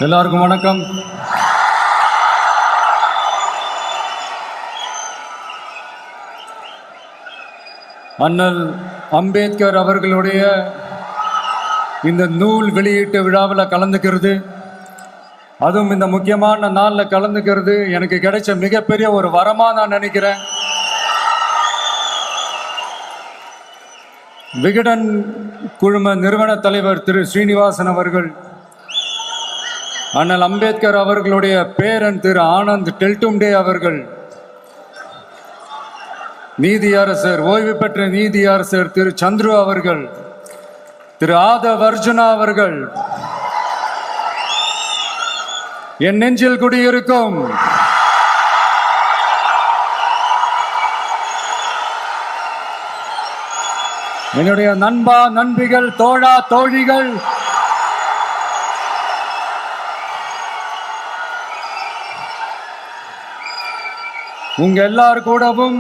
எல்லாருக்கும் வணக்கம். அண்ணல் அம்பேத்கர் அவர்களுடைய இந்த நூல் வெளியீட்டு விழாவில் கலந்துக்கிறது, அதுவும் இந்த முக்கியமான நாளில் கலந்துக்கிறது எனக்கு கிடைச்ச மிகப்பெரிய ஒரு வரமாக நான் நினைக்கிறேன். விகடன் குழும நிறுவன தலைவர் திரு ஸ்ரீனிவாசன் அவர்கள், அண்ணல் அம்பேத்கர் அவர்களுடைய பேரன் திரு ஆனந்த் டெல்டும்டே அவர்கள், நீதியரசர் ஓய்வு பெற்ற நீதியரசர் திரு சந்துரு அவர்கள், திரு ஆதவ் அர்ஜுனா அவர்கள், என் நெஞ்சில் குடியிருக்கும் என்னுடைய நண்பா நண்பிகள், தோழா தோழிகள், உங்க எல்லாரு கூடவும்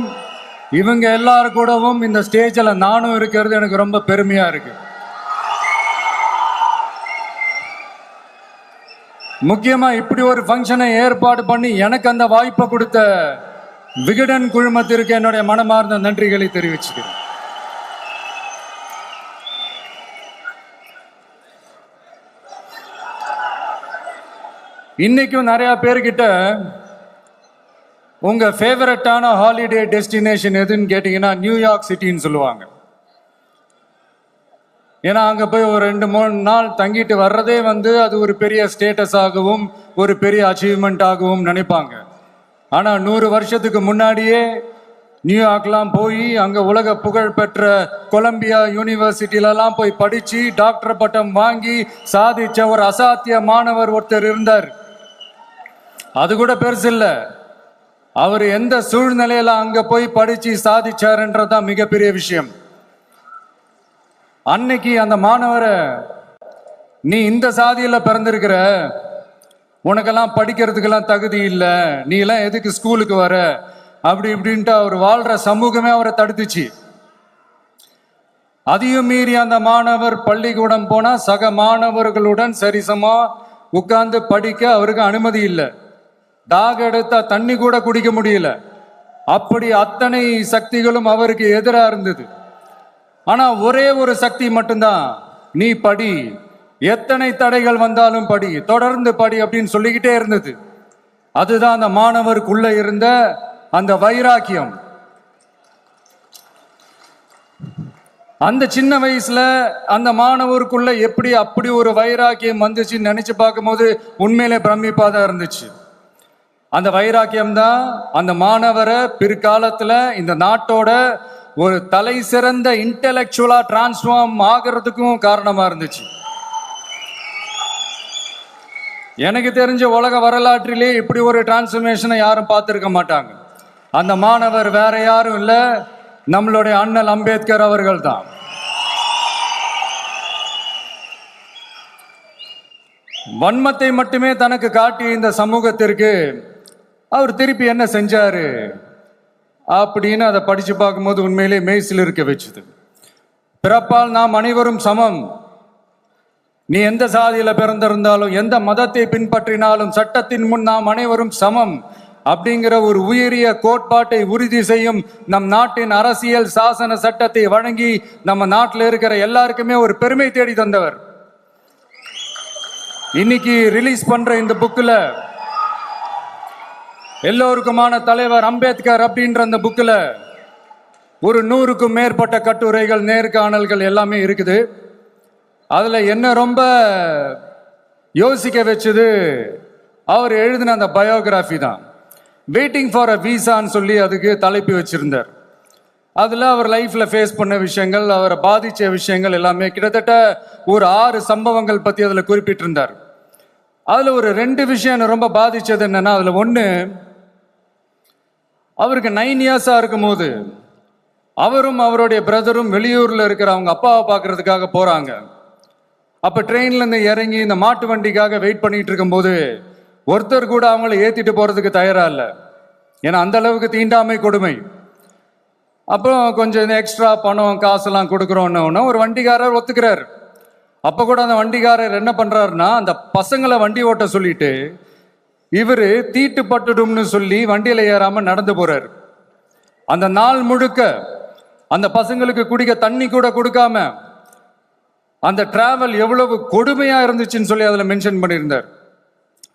இவங்க எல்லாரு கூடவும் இந்த ஸ்டேஜில் நானும் இருக்கிறது எனக்கு ரொம்ப பெருமையா இருக்கு. முக்கியமா இப்படி ஒரு ஃபங்க்ஷனை ஏற்பாடு பண்ணி எனக்கு அந்த வாய்ப்பை கொடுத்த விகடன் குழுமத்திற்கு என்னுடைய மனமார்ந்த நன்றிகளை தெரிவிச்சுக்கிறேன். இன்னைக்கும் நிறைய பேர்கிட்ட உங்க ஃபேவரட்டான ஹாலிடே டெஸ்டினேஷன் எதுன்னு கேட்டீங்கன்னா நியூயார்க் சிட்டின்னு சொல்லுவாங்க. ஏன்னா அங்கே போய் ஒரு 2-3 நாள் தங்கிட்டு வர்றதே அது ஒரு பெரிய ஸ்டேட்டஸ் ஆகவும் ஒரு பெரிய அச்சீவ்மெண்ட் ஆகவும் நினைப்பாங்க. ஆனால் 100 வருஷத்துக்கு முன்னாடியே நியூயார்க்லாம் போய் அங்கே உலக புகழ் பெற்ற கொலம்பியா யூனிவர்சிட்டிலலாம் போய் படித்து டாக்டர் பட்டம் வாங்கி சாதிச்ச ஒரு அசாத்திய மாணவர் ஒருத்தர் இருந்தார். அது கூட பெருசு இல்லை, அவர் எந்த சூழ்நிலையில அங்க போய் படிச்சு சாதிச்சாருன்றதான் மிகப்பெரிய விஷயம். அன்னைக்கு அந்த மாணவரை, நீ இந்த சாதியில பிறந்திருக்கிற, உனக்கெல்லாம் படிக்கிறதுக்கெல்லாம் தகுதி இல்லை, நீ எல்லாம் எதுக்கு ஸ்கூலுக்கு வர, அப்படி இப்படின்ட்டு அவர் வாழ்ற சமூகமே அவரை தடுத்துச்சு. அதையும் மீறி அந்த மாணவர் பள்ளிக்கூடம் போனா சக மாணவர்களுடன் சரிசமா உட்கார்ந்து படிக்க அவருக்கு அனுமதி இல்லை. தாக எடுத்தா தண்ணி கூட குடிக்க முடியல. அப்படி அத்தனை சக்திகளும் அவருக்கு எதிராக இருந்தது. ஆனா ஒரே ஒரு சக்தி மட்டும்தான், நீ படி, எத்தனை தடைகள் வந்தாலும் படி, தொடர்ந்து படி அப்படின்னு சொல்லிக்கிட்டே இருந்தது. அதுதான் அந்த மாணவருக்குள்ள இருந்த அந்த வைராக்கியம். அந்த சின்ன வயசுல அந்த மாணவருக்குள்ள எப்படி அப்படி ஒரு வைராக்கியம் வந்துச்சுன்னு நினைச்சு பார்க்கும்போது உண்மையிலே பிரமிப்பா தான் இருந்துச்சு. அந்த வைராக்கியம் தான் அந்த மாணவரை பிற்காலத்துல இந்த நாட்டோட ஒரு தலை சிறந்த இன்டெலெக்சுவலா டிரான்ஸ்ஃபார்ம் ஆகிறதுக்கும் காரணமா இருந்துச்சு. எனக்கு தெரிஞ்ச உலக வரலாற்றிலே இப்படி ஒரு டிரான்ஸ்ஃபர்மேஷனை யாரும் பார்த்திருக்க மாட்டாங்க. அந்த மாணவர் வேற யாரும் இல்ல, நம்மளுடைய அண்ணல் அம்பேத்கர் அவர்கள் தான். வன்மத்தை மட்டுமே தனக்கு காட்டிய இந்த சமூகத்திற்கு அவர் திருப்பி என்ன செஞ்சாரு அப்படின்னு அதை படிச்சு பார்க்கும்போது உண்மையிலே மெய்சில் இருக்க வச்சுது. பிறப்பால் நாம் அனைவரும் சமம், நீ எந்த சாதியில பிறந்திருந்தாலும் எந்த மதத்தை பின்பற்றினாலும் சட்டத்தின் முன் நாம் அனைவரும் சமம் அப்படிங்கிற ஒரு உயரிய கோட்பாட்டை உறுதி செய்யும் நம் நாட்டின் அரசியல் சாசன சட்டத்தை வழங்கி நம்ம நாட்டில் இருக்கிற எல்லாருக்குமே ஒரு பெருமை தேடி தந்தவர். இன்னைக்கு ரிலீஸ் பண்ற இந்த புக்கில் எல்லோருக்குமான தலைவர் அம்பேத்கர் அப்படின்ற அந்த புக்கில் ஒரு 100க்கும் மேற்பட்ட கட்டுரைகள், நேர்காணல்கள் எல்லாமே இருக்குது. அதில் என்ன ரொம்ப யோசிக்க வச்சது அவர் எழுதின அந்த பயோகிராஃபி தான். வெயிட்டிங் ஃபார் அ வீசான்னு சொல்லி அதுக்கு தலைப்பு வச்சிருந்தார். அதில் அவர் லைஃப்பில் ஃபேஸ் பண்ண விஷயங்கள், அவரை பாதித்த விஷயங்கள் எல்லாமே கிட்டத்தட்ட ஒரு 6 சம்பவங்கள் பற்றி அதில் குறிப்பிட்டிருந்தார். அதில் ஒரு 2 விஷயம் ரொம்ப பாதித்தது என்னன்னா, அதில் ஒன்று, அவருக்கு 9 இயர்ஸாக இருக்கும் போது அவரும் அவருடைய பிரதரும் வெளியூரில் இருக்கிற அவங்க அப்பாவை பார்க்கறதுக்காக போகிறாங்க. அப்போ ட்ரெயின்லேருந்து இறங்கி இந்த மாட்டு வண்டிக்காக வெயிட் பண்ணிட்டு இருக்கும்போது ஒருத்தர் கூட அவங்கள ஏற்றிட்டு போகிறதுக்கு தயாராக இல்லை. ஏன்னா அந்த அளவுக்கு தீண்டாமை கொடுமை. அப்புறம் கொஞ்சம் எக்ஸ்ட்ரா பணம் காசெல்லாம் கொடுக்குறோன்னு ஒரு வண்டிக்காரர் ஒத்துக்கிறார். அப்ப கூட அந்த வண்டிக்காரர் என்ன பண்றாருன்னா, அந்த பசங்களை வண்டி ஓட்ட சொல்லிட்டு இவரு தீட்டு பட்டுடும்னு சொல்லி வண்டியில ஏறாம நடந்து போறாரு. அந்த நாள் முழுக்க அந்த பசங்களுக்கு குடிக்க தண்ணி கூட கொடுக்காம அந்த டிராவல் எவ்வளவு கொடுமையா இருந்துச்சுன்னு சொல்லி அதுல மென்ஷன் பண்ணியிருந்தார்.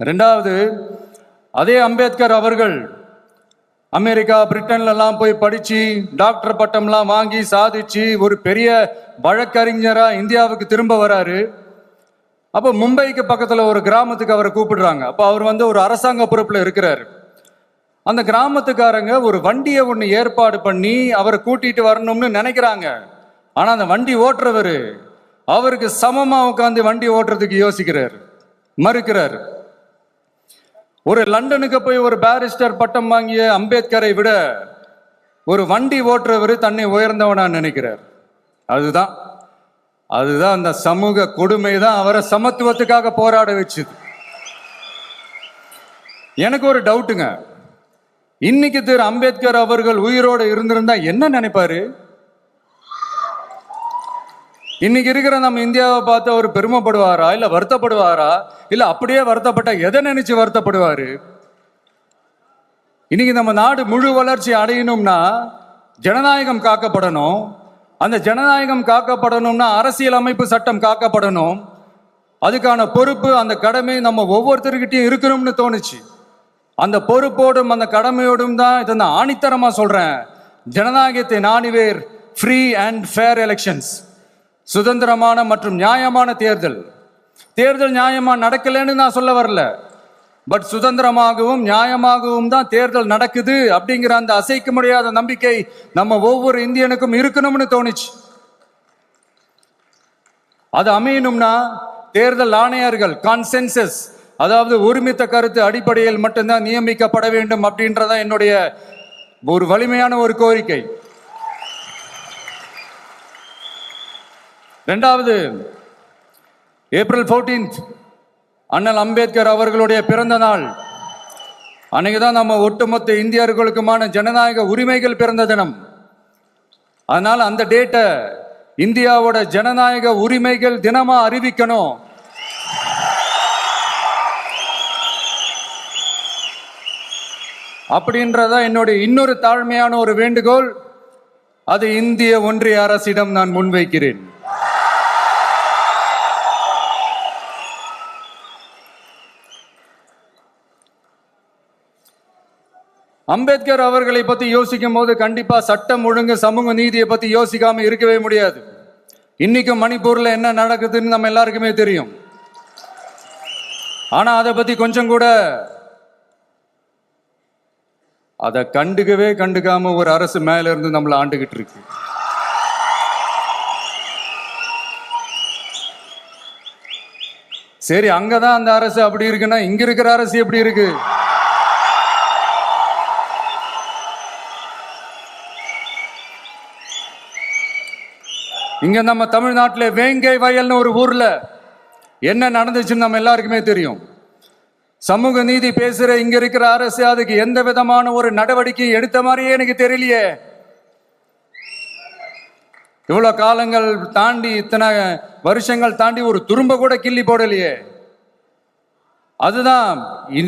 ரெண்டாவது, அதே அம்பேத்கர் அவர்கள் அமெரிக்கா பிரிட்டன்ல எல்லாம் போய் படிச்சு டாக்டர் பட்டம்லாம் வாங்கி சாதிச்சு ஒரு பெரிய வழக்கறிஞரா இந்தியாவுக்கு திரும்ப வராரு. அப்போ மும்பைக்கு பக்கத்துல ஒரு கிராமத்துக்கு அவரை கூப்பிடுறாங்க. அப்போ அவர் ஒரு அரசாங்க பொறுப்புல இருக்கிறாரு. அந்த கிராமத்துக்காரங்க ஒரு வண்டியை ஒன்று ஏற்பாடு பண்ணி அவரை கூட்டிட்டு வரணும்னு நினைக்கிறாங்க. ஆனா அந்த வண்டி ஓட்டுறவர் அவருக்கு சமமா உட்காந்து வண்டி ஓட்டுறதுக்கு யோசிக்கிறார், மறுக்கிறார். ஒரு லண்டனுக்கு போய் ஒரு பாரிஸ்டர் பட்டம் வாங்கிய அம்பேத்கரை விட ஒரு வண்டி ஓட்டுறவர் தன்னை உயர்ந்தவனா நினைக்கிறார். அதுதான் அந்த சமூக கொடுமை தான் அவரை சமத்துவத்துக்காக போராட வச்சுது. எனக்கு ஒரு டவுட்டுங்க, இன்னைக்கு திரு அம்பேத்கர் அவர்கள் உயிரோடு இருந்திருந்தா என்ன நினைப்பாரு? இன்னைக்கு இருக்கிற நம்ம இந்தியாவை பார்த்து அவர் பெருமைப்படுவாரா, இல்ல வருத்தப்படுவாரா, இல்ல அப்படியே வருத்தப்பட்ட எதை நினைச்சு வருத்தப்படுவாரு? இன்னைக்கு நம்ம நாடு முழு வளர்ச்சி அடையணும்னா ஜனநாயகம் காக்கப்படணும். அந்த ஜனநாயகம் காக்கப்படணும்னா அரசியல் அமைப்பு சட்டம் காக்கப்படணும். அதுக்கான பொறுப்பு, அந்த கடமை நம்ம ஒவ்வொருத்தருக்கிட்டையும் இருக்கணும்னு தோணுச்சு. அந்த பொறுப்போடும் அந்த கடமையோடும் தான் இதை நான் ஆணித்தரமா சொல்றேன். ஜனநாயகத்தை நாணிவேர் ஃப்ரீ அண்ட் ஃபேர் எலெக்ஷன்ஸ், சுதந்திரமான மற்றும் நியாயமான தேர்தல். தேர்தல் நியாயமா நடக்கலன்னு நான் சொல்ல வரல, பட் சுதந்திரமாகவும் நியாயமாகவும் தான் தேர்தல் நடக்குது அப்படிங்கிற அந்த அசைக்க முடியாத நம்பிக்கை நம்ம ஒவ்வொரு இந்தியனுக்கும் இருக்கணும்னு தோணுச்சு. அது அமையணும்னா தேர்தல் ஆணையர்கள் கான்சென்சஸ், அதாவது ஒருமித்த கருத்து அடிப்படையில் மட்டும்தான் நியமிக்கப்பட வேண்டும் அப்படின்றதான் என்னுடைய ஒரு வலிமையான ஒரு கோரிக்கை. ரெண்டாவது, ஏப்ரல் 14 அண்ணல் அம்பேத்கர் அவர்களுடைய பிறந்த நாள். அன்னைக்குதான் நம்ம ஒட்டுமொத்த இந்தியர்களுக்குமான ஜனநாயக உரிமைகள் பிறந்த தினம். அதனால அந்த டேட்டை இந்தியாவோட ஜனநாயக உரிமைகள் தினமா அறிவிக்கணும். அப்படின்றதா என்னுடைய இன்னொரு தாழ்மையான ஒரு வேண்டுகோள். அது இந்திய ஒன்றிய அரசிடம் நான் முன்வைக்கிறேன். அம்பேத்கர் அவர்களை பத்தி யோசிக்கும் போது கண்டிப்பா சட்டம் ஒழுங்கு சமூக நீதியை பத்தி யோசிக்காம இருக்கவே முடியாது. இன்னைக்கு மணிப்பூர்ல என்ன நடக்குதுன்னு நம்ம எல்லாருக்குமே தெரியும். ஆனா அதை பத்தி கொஞ்சம் கூட அதை கண்டுக்காம ஒரு அரசு மேல இருந்து நம்மளை ஆண்டுகிட்டு இருக்கு. சரி, அங்கதான் அந்த அரசு அப்படி இருக்குன்னா இங்க இருக்கிற அரசு எப்படி இருக்கு? இங்க நம்ம தமிழ்நாட்டில் வேங்கை வயல்னு ஒரு ஊர்ல என்ன நடந்துச்சுன்னு நம்ம எல்லாருக்குமே தெரியும். சமூக நீதி பேசுற இங்க இருக்கிற அரசு அதுக்கு எந்த விதமான ஒரு நடவடிக்கை எடுத்த மாதிரியே எனக்கு தெரியலையே. இவ்வளவு காலங்கள் தாண்டி, இத்தனை வருஷங்கள் தாண்டி ஒரு துரும்ப கூட கிள்ளி போடலையே. அதுதான்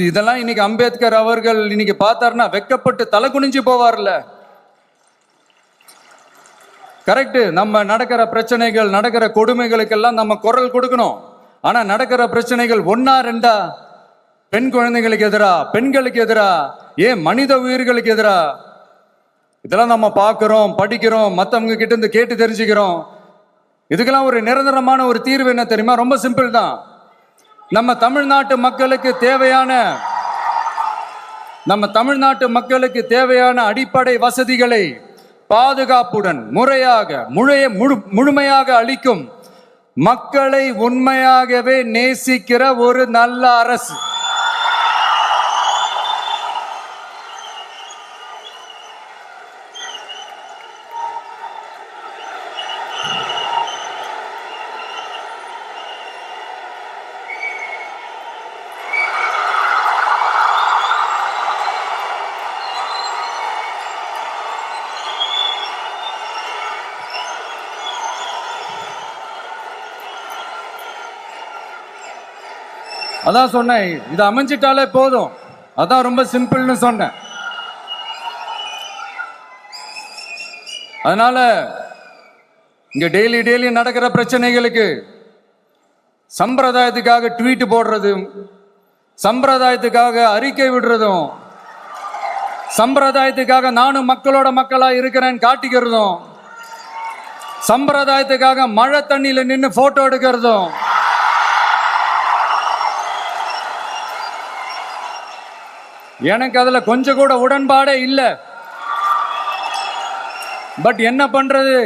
இதெல்லாம் இன்னைக்கு அம்பேத்கர் அவர்கள் இன்னைக்கு பார்த்தாருன்னா வெக்கப்பட்டு தலை குனிஞ்சு போவார்ல. கரெக்ட், நம்ம நடக்கிற பிரச்சனைகள், நடக்கிற கொடுமைகளுக்கெல்லாம் நம்ம குரல் கொடுக்கணும். ஆனா நடக்கிற பிரச்சனைகள் ஒன்னா ரெண்டா? பெண் குழந்தைகளுக்கு எதிரா, பெண்களுக்கு எதிரா, ஏன் மனித உயிர்களுக்கு எதிரா? இதெல்லாம் நம்ம பார்க்கிறோம், படிக்கிறோம், மற்றவங்க கிட்ட இருந்து கேட்டு தெரிஞ்சுக்கிறோம். இதுக்கெல்லாம் ஒரு நிரந்தரமான ஒரு தீர்வு என்ன தெரியுமா? ரொம்ப சிம்பிள் தான். நம்ம தமிழ்நாட்டு மக்களுக்கு தேவையான அடிப்படை வசதிகளை பாதுகாப்புடன் முறையாக முழுமையாக அளிக்கும், மக்களை உண்மையாகவே நேசிக்கிற ஒரு நல்ல அரசு. அதான் சொன்னேன், இது அமைஞ்சிட்டாலே போதும், அதான் ரொம்ப சிம்பிள்னு சொன்னேன். அதனால இங்க டெய்லி நடக்கிற பிரச்சனைகளுக்கு சம்பிரதாயத்துக்காக ட்வீட் போடுறதும், சம்பிரதாயத்துக்காக அறிக்கை விடுறதும், சம்பிரதாயத்துக்காக நானும் மக்களோட மக்களா இருக்கிறேன்னு காட்டிக்கிறதும், சம்பிரதாயத்துக்காக மழை தண்ணியில நின்று போட்டோ எடுக்கிறதும், எனக்கு அதுல கொஞ்சம் கூட உடன்பாடே இல்லை. பட் என்ன பண்றது,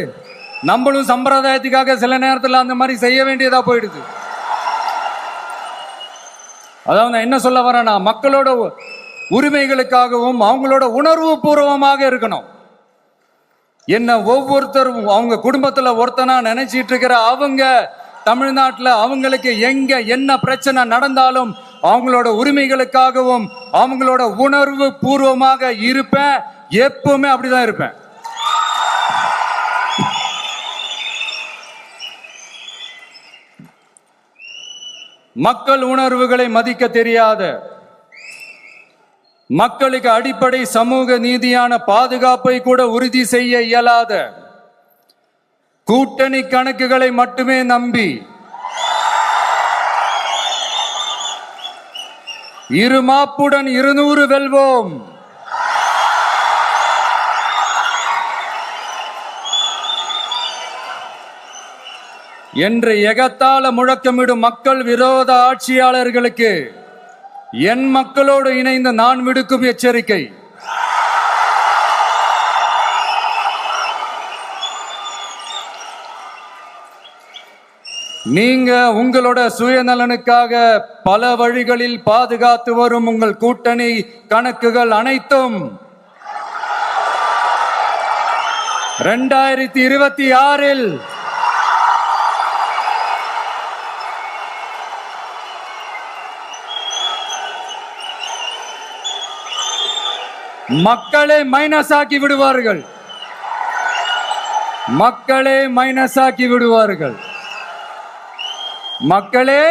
நம்மளும் சம்பிரதாயத்துக்காக சில நேரத்தில் அந்த மாதிரி செய்ய வேண்டியதா போயிடுது. அதாவது நான் என்ன சொல்ல வரேன்னா, மக்களோட உரிமைகளுக்காகவும் அவங்களோட உணர்வு பூர்வமாக இருக்கணும். என்ன ஒவ்வொருத்தரும் அவங்க குடும்பத்துல ஒருத்தனா நினைச்சிட்டு இருக்கிற அவங்க தமிழ்நாட்டில் அவங்களுக்கு எங்க என்ன பிரச்சனை நடந்தாலும் அவங்களோட உரிமைகளுக்காகவும் அவங்களோட உணர்வு பூர்வமாக இருப்பேன். எப்பவுமே அப்படிதான் இருப்பேன். மக்கள் உணர்வுகளை மதிக்க தெரியாத, மக்களுக்கு அடிப்படை சமூக நீதியான பாதுகாப்பை கூட உறுதி செய்ய இயலாத, கூட்டணி கணக்குகளை மட்டுமே நம்பி இருமாப்புடன் 200 வெல்வோம், என்று எகத்தால முழக்கமிடும் மக்கள் விரோத ஆட்சியாளர்களுக்கு என் மக்களோடு இணைந்து நான் விடுக்கும் எச்சரிக்கை, நீங்க உங்களோட சுயநலனுக்காக பல வழிகளில் பாதுகாத்து வரும் உங்கள் கூட்டணி கணக்குகள் அனைத்தும் 2026 மக்களே மைனஸ் ஆக்கி விடுவார்கள். மக்களே மைனஸ் ஆக்கி விடுவார்கள். மக்களே